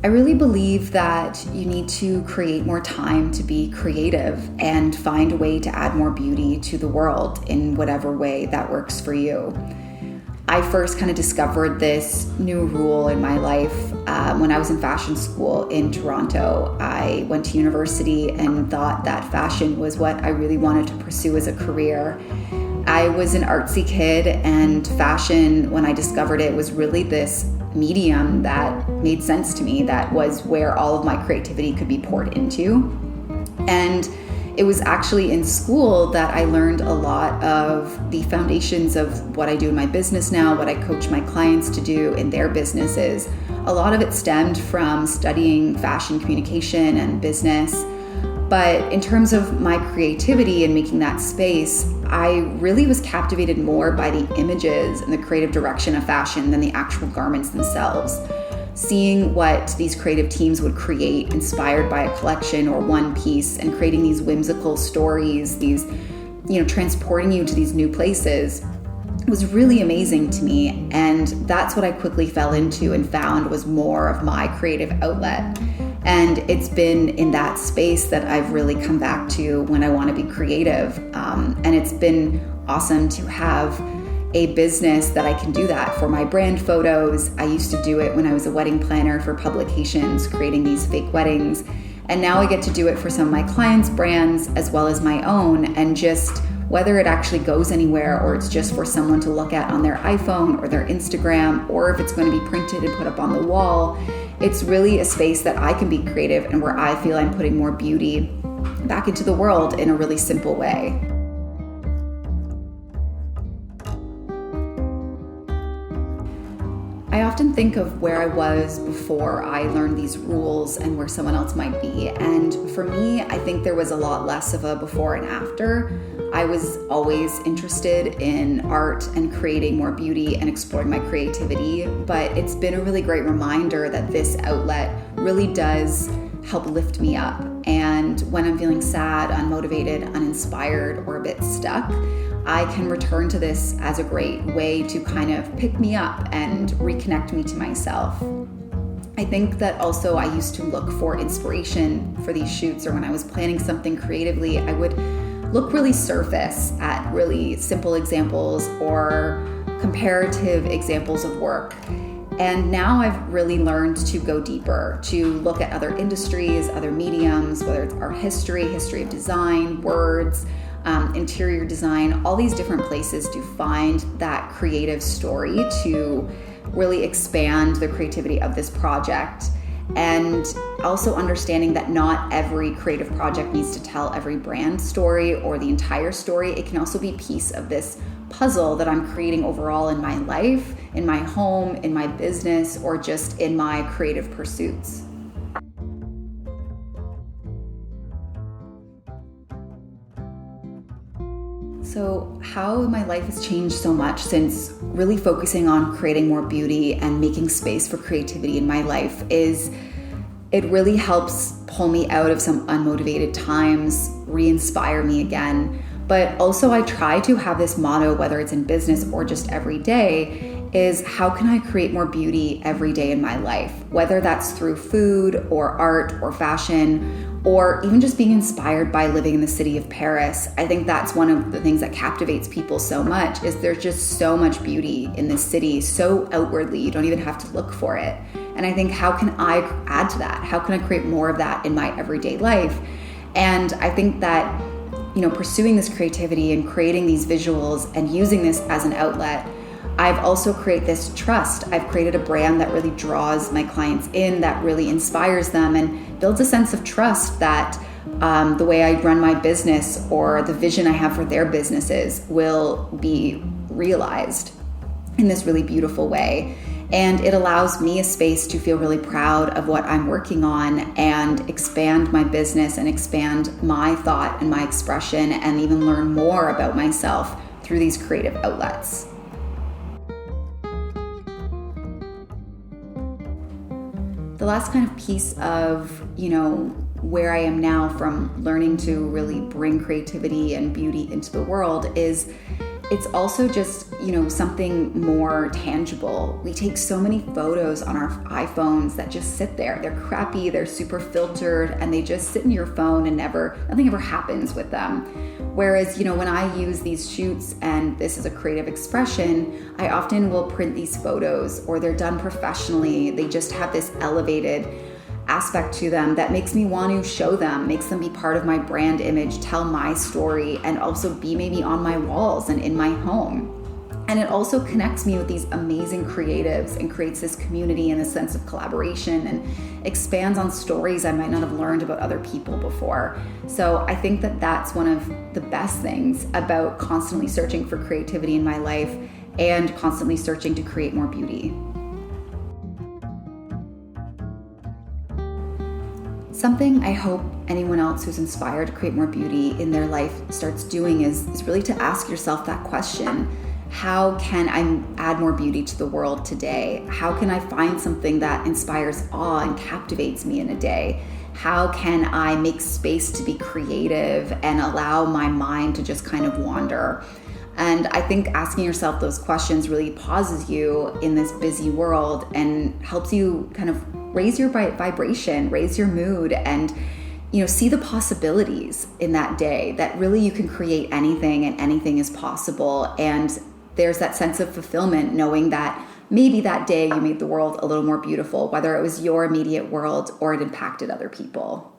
I really believe that you need to create more time to be creative and find a way to add more beauty to the world in whatever way that works for you. I first kind of discovered this new rule in my life when I was in fashion school in Toronto. I went to university and thought that fashion was what I really wanted to pursue as a career. I was an artsy kid, and fashion, when I discovered it, was really this medium that made sense to me, that was where all of my creativity could be poured into. And it was actually in school that I learned a lot of the foundations of what I do in my business now, what I coach my clients to do in their businesses. A lot of it stemmed from studying fashion communication and business. But in terms of my creativity and making that space, I really was captivated more by the images and the creative direction of fashion than the actual garments themselves. Seeing what these creative teams would create inspired by a collection or one piece, and creating these whimsical stories, these, transporting you to these new places, was really amazing to me. And that's what I quickly fell into and found was more of my creative outlet. And it's been in that space that I've really come back to when I want to be creative. And it's been awesome to have a business that I can do that for my brand photos. I used to do it when I was a wedding planner for publications, creating these fake weddings. And now I get to do it for some of my clients' brands as well as my own. And just whether it actually goes anywhere or it's just for someone to look at on their iPhone or their Instagram, or if it's going to be printed and put up on the wall, it's really a space that I can be creative and where I feel I'm putting more beauty back into the world in a really simple way. I often think of where I was before I learned these rules and where someone else might be. And for me, I think there was a lot less of a before and after. I was always interested in art and creating more beauty and exploring my creativity, but it's been a really great reminder that this outlet really does help lift me up. And when I'm feeling sad, unmotivated, uninspired, or a bit stuck, I can return to this as a great way to kind of pick me up and reconnect me to myself. I think that also I used to look for inspiration for these shoots, or when I was planning something creatively, I would look really surface at really simple examples or comparative examples of work. And now I've really learned to go deeper, to look at other industries, other mediums, whether it's art history, history of design, words, interior design, all these different places to find that creative story to really expand the creativity of this project. And also understanding that not every creative project needs to tell every brand story or the entire story. It can also be a piece of this puzzle that I'm creating overall in my life, in my home, in my business, or just in my creative pursuits. So how my life has changed so much since really focusing on creating more beauty and making space for creativity in my life is it really helps pull me out of some unmotivated times, re-inspire me again. But also I try to have this motto, whether it's in business or just every day, is how can I create more beauty every day in my life? Whether that's through food or art or fashion, or even just being inspired by living in the city of Paris. I think that's one of the things that captivates people so much, is there's just so much beauty in this city, so outwardly, you don't even have to look for it. And I think, how can I add to that? How can I create more of that in my everyday life? And I think that, pursuing this creativity and creating these visuals and using this as an outlet, I've also created this trust. I've created a brand that really draws my clients in, that really inspires them and builds a sense of trust that the way I run my business or the vision I have for their businesses will be realized in this really beautiful way. And it allows me a space to feel really proud of what I'm working on and expand my business and expand my thought and my expression and even learn more about myself through these creative outlets. The last kind of piece of, where I am now from learning to really bring creativity and beauty into the world is it's also just, something more tangible. We take so many photos on our iPhones that just sit there. They're crappy, they're super filtered, and they just sit in your phone and nothing ever happens with them. Whereas, when I use these shoots and this is a creative expression, I often will print these photos, or they're done professionally. They just have this elevated aspect to them that makes me want to show them, makes them be part of my brand image, tell my story, and also be maybe on my walls and in my home. And it also connects me with these amazing creatives and creates this community and a sense of collaboration and expands on stories I might not have learned about other people before. So I think that that's one of the best things about constantly searching for creativity in my life and constantly searching to create more beauty. Something I hope anyone else who's inspired to create more beauty in their life starts doing is really to ask yourself that question. How can I add more beauty to the world today? How can I find something that inspires awe and captivates me in a day? How can I make space to be creative and allow my mind to just kind of wander? And I think asking yourself those questions really pauses you in this busy world and helps you kind of raise your vibration, raise your mood, and see the possibilities in that day, that really you can create anything and anything is possible. And there's that sense of fulfillment knowing that maybe that day you made the world a little more beautiful, whether it was your immediate world or it impacted other people.